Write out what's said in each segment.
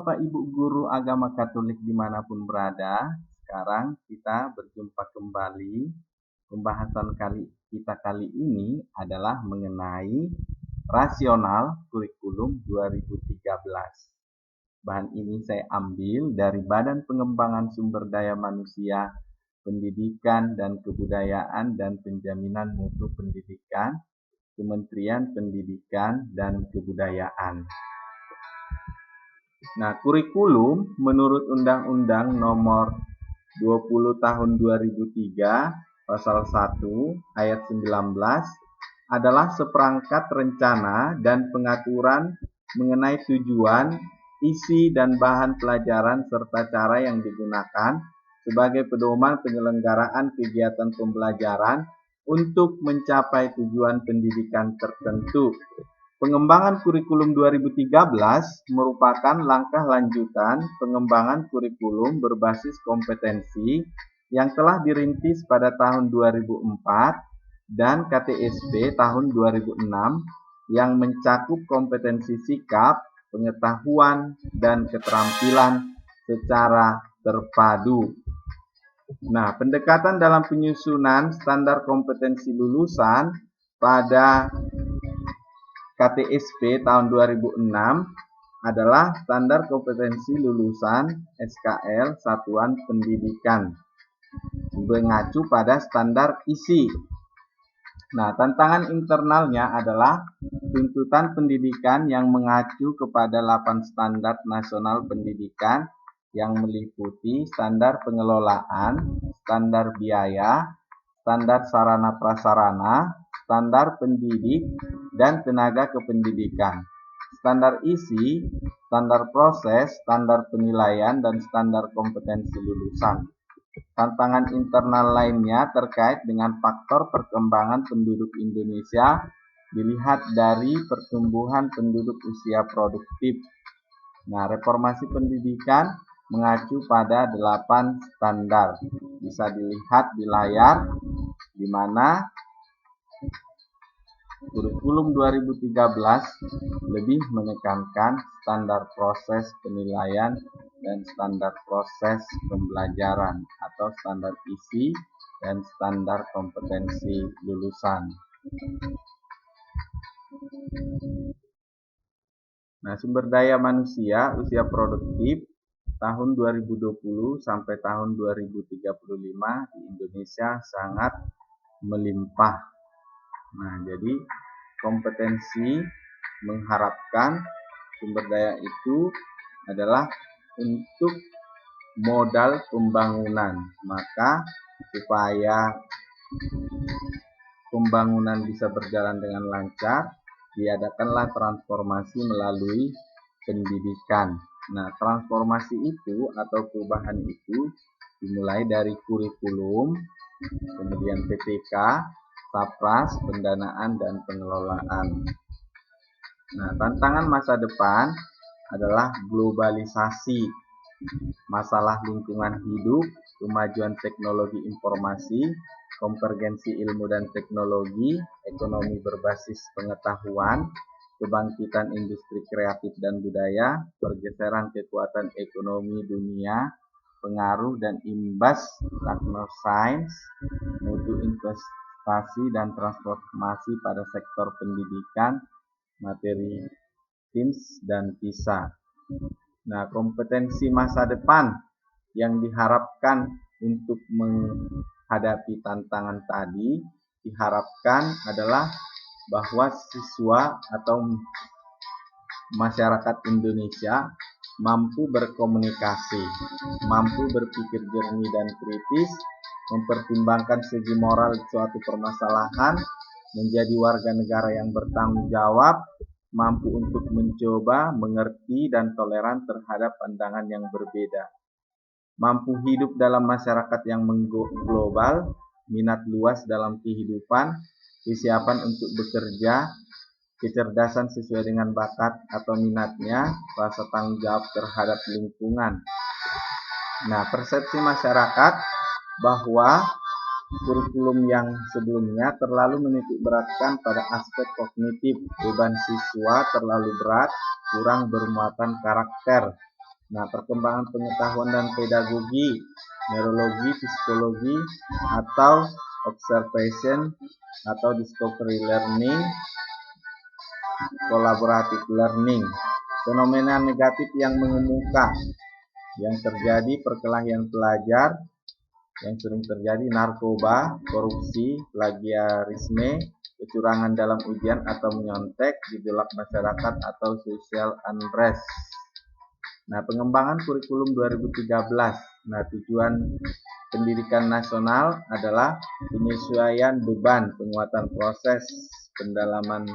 Bapak Ibu guru agama Katolik dimanapun berada, sekarang kita berjumpa kembali. Pembahasan kita kali ini adalah mengenai rasional kurikulum 2013. Bahan ini saya ambil dari Badan Pengembangan Sumber Daya Manusia, Pendidikan dan Kebudayaan dan Penjaminan Mutu Pendidikan, Kementerian Pendidikan dan Kebudayaan. Nah, kurikulum menurut Undang-Undang Nomor 20 Tahun 2003 Pasal 1 Ayat 19 adalah seperangkat rencana dan pengaturan mengenai tujuan, isi dan bahan pelajaran serta cara yang digunakan sebagai pedoman penyelenggaraan kegiatan pembelajaran untuk mencapai tujuan pendidikan tertentu. Pengembangan kurikulum 2013 merupakan langkah lanjutan pengembangan kurikulum berbasis kompetensi yang telah dirintis pada tahun 2004 dan KTSP tahun 2006 yang mencakup kompetensi sikap, pengetahuan, dan keterampilan secara terpadu. Nah, pendekatan dalam penyusunan standar kompetensi lulusan pada KTSP tahun 2006 adalah standar kompetensi lulusan SKL Satuan Pendidikan, mengacu pada standar isi. Nah, tantangan internalnya adalah tuntutan pendidikan yang mengacu kepada 8 standar nasional pendidikan yang meliputi standar pengelolaan, standar biaya, standar sarana prasarana, standar pendidik dan tenaga kependidikan, standar isi, standar proses, standar penilaian, dan standar kompetensi lulusan. Tantangan internal lainnya terkait dengan faktor perkembangan penduduk Indonesia dilihat dari pertumbuhan penduduk usia produktif. Nah, reformasi pendidikan mengacu pada 8 standar. Bisa dilihat di layar, di mana kurikulum 2013 lebih menekankan standar proses penilaian dan standar proses pembelajaran atau standar isi dan standar kompetensi lulusan. Nah, sumber daya manusia usia produktif tahun 2020 sampai tahun 2035 di Indonesia sangat melimpah. Nah, jadi kompetensi mengharapkan sumber daya itu adalah untuk modal pembangunan. Maka supaya pembangunan bisa berjalan dengan lancar, diadakanlah transformasi melalui pendidikan. Nah, transformasi itu atau perubahan itu dimulai dari kurikulum, kemudian PPK, Sapras, pendanaan, dan pengelolaan. Nah, tantangan masa depan adalah globalisasi, masalah lingkungan hidup, kemajuan teknologi informasi, konvergensi ilmu dan teknologi, ekonomi berbasis pengetahuan, kebangkitan industri kreatif dan budaya, pergeseran kekuatan ekonomi dunia, pengaruh dan imbas teknosains, mutu investasi dan transformasi pada sektor pendidikan, materi TIMSS dan PISA. Nah, kompetensi masa depan yang diharapkan untuk menghadapi tantangan tadi diharapkan adalah bahwa siswa atau masyarakat Indonesia mampu berkomunikasi, mampu berpikir jernih dan kritis, mempertimbangkan segi moral suatu permasalahan, menjadi warga negara yang bertanggung jawab, mampu untuk mencoba, mengerti, dan toleran terhadap pandangan yang berbeda. Mampu hidup dalam masyarakat yang mengglobal, minat luas dalam kehidupan, kesiapan untuk bekerja, kecerdasan sesuai dengan bakat atau minatnya, rasa tanggung jawab terhadap lingkungan. Nah, persepsi masyarakat bahwa kurikulum yang sebelumnya terlalu menitik beratkan pada aspek kognitif, beban siswa terlalu berat, kurang bermuatan karakter. Nah, perkembangan pengetahuan dan pedagogi, neurologi, psikologi, atau observation atau discovery learning, collaborative learning. Fenomena negatif yang mengemuka yang terjadi, perkelahian pelajar yang sering terjadi, narkoba, korupsi, plagiarisme, kecurangan dalam ujian atau menyontek, gejolak masyarakat atau social unrest. Nah, pengembangan kurikulum 2013. Nah, tujuan pendidikan nasional adalah penyesuaian beban, penguatan proses, pendalaman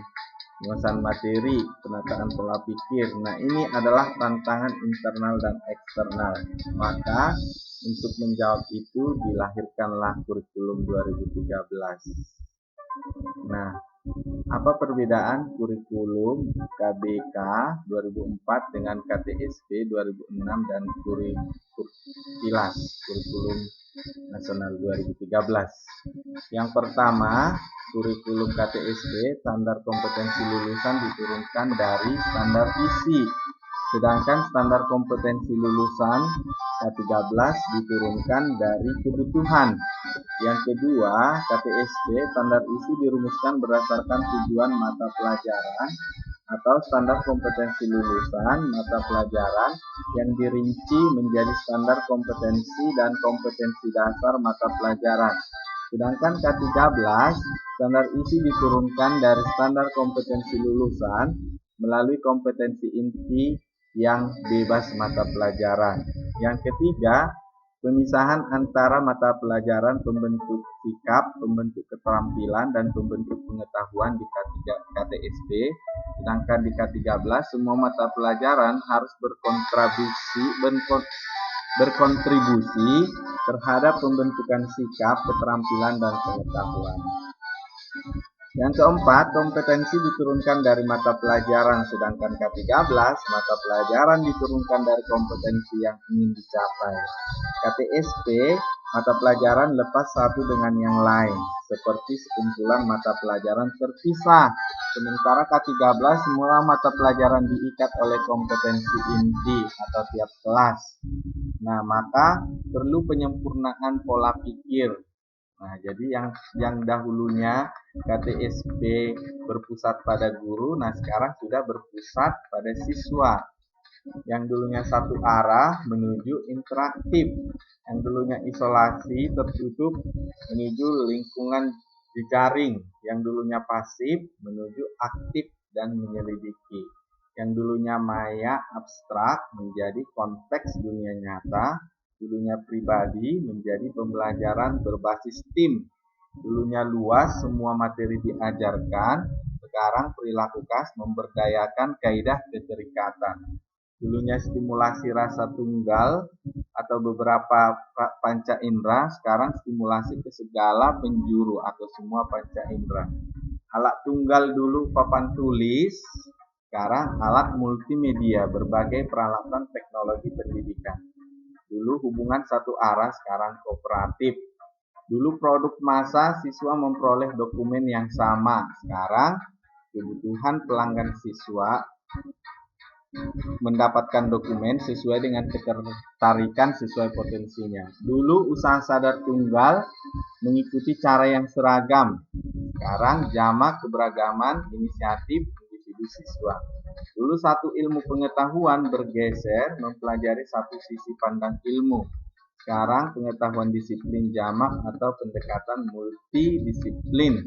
penguasaan materi, penataan pola pikir. Nah, ini adalah tantangan internal dan eksternal. Maka untuk menjawab itu dilahirkanlah kurikulum 2013. Nah, apa perbedaan kurikulum KBK 2004 dengan KTSP 2006 dan Kilas kurikulum nasional 2013? Yang pertama, kurikulum KTSP standar kompetensi lulusan diturunkan dari standar isi, sedangkan standar kompetensi lulusan K13 diturunkan dari kebutuhan. Yang kedua, KTSP standar isi dirumuskan berdasarkan tujuan mata pelajaran atau standar kompetensi lulusan mata pelajaran yang dirinci menjadi standar kompetensi dan kompetensi dasar mata pelajaran. Sedangkan K13 standar isi diturunkan dari standar kompetensi lulusan melalui kompetensi inti yang bebas mata pelajaran. Yang ketiga, pemisahan antara mata pelajaran pembentuk sikap, pembentuk keterampilan, dan pembentuk pengetahuan di KTSP. Sedangkan di K13 semua mata pelajaran harus berkontribusi terhadap pembentukan sikap, keterampilan, dan pengetahuan. Yang keempat, kompetensi diturunkan dari mata pelajaran, sedangkan K13 mata pelajaran diturunkan dari kompetensi yang ingin dicapai. KTSP mata pelajaran lepas satu dengan yang lain, seperti sekumpulan mata pelajaran terpisah. Sementara K13 semua mata pelajaran diikat oleh kompetensi inti atau tiap kelas. Nah, maka perlu penyempurnaan pola pikir. Nah, jadi yang dahulunya KTSP berpusat pada guru, nah sekarang sudah berpusat pada siswa. Yang dulunya satu arah menuju interaktif, yang dulunya isolasi tertutup menuju lingkungan jejaring, yang dulunya pasif menuju aktif dan menyelidiki, yang dulunya maya abstrak menjadi konteks dunia nyata, dulunya pribadi menjadi pembelajaran berbasis tim, dulunya luas semua materi diajarkan, sekarang perilaku khas memberdayakan kaidah keterikatan. Dulunya stimulasi rasa tunggal atau beberapa panca indera, sekarang stimulasi ke segala penjuru atau semua panca indera. Alat tunggal dulu papan tulis, sekarang alat multimedia, berbagai peralatan teknologi pendidikan. Dulu hubungan satu arah, sekarang kooperatif. Dulu produk massa, siswa memperoleh dokumen yang sama. Sekarang kebutuhan pelanggan siswa mendapatkan dokumen sesuai dengan ketertarikan sesuai potensinya. Dulu usaha sadar tunggal mengikuti cara yang seragam. Sekarang jamak, keberagaman, inisiatif individu siswa. Dulu satu ilmu pengetahuan bergeser mempelajari satu sisi pandang ilmu. Sekarang pengetahuan disiplin jamak atau pendekatan multidisiplin.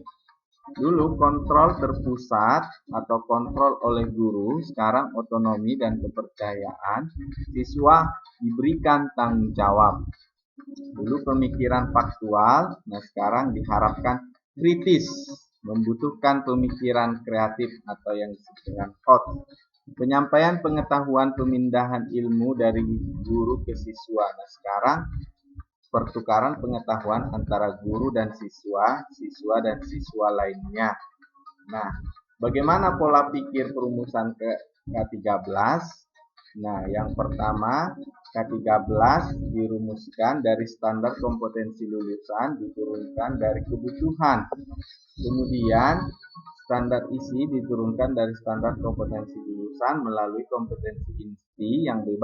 Dulu kontrol terpusat atau kontrol oleh guru, sekarang otonomi dan kepercayaan siswa diberikan tanggung jawab. Dulu pemikiran faktual, nah sekarang diharapkan kritis, membutuhkan pemikiran kreatif atau yang disebut dengan thought. Penyampaian pengetahuan, pemindahan ilmu dari guru ke siswa. Nah sekarang pertukaran pengetahuan antara guru dan siswa, siswa dan siswa lainnya. Nah, bagaimana pola pikir perumusan ke K13? Nah, yang pertama, K13 dirumuskan dari standar kompetensi lulusan diturunkan dari kebutuhan. Kemudian, standar isi diturunkan dari standar kompetensi lulusan melalui kompetensi inti yang bebas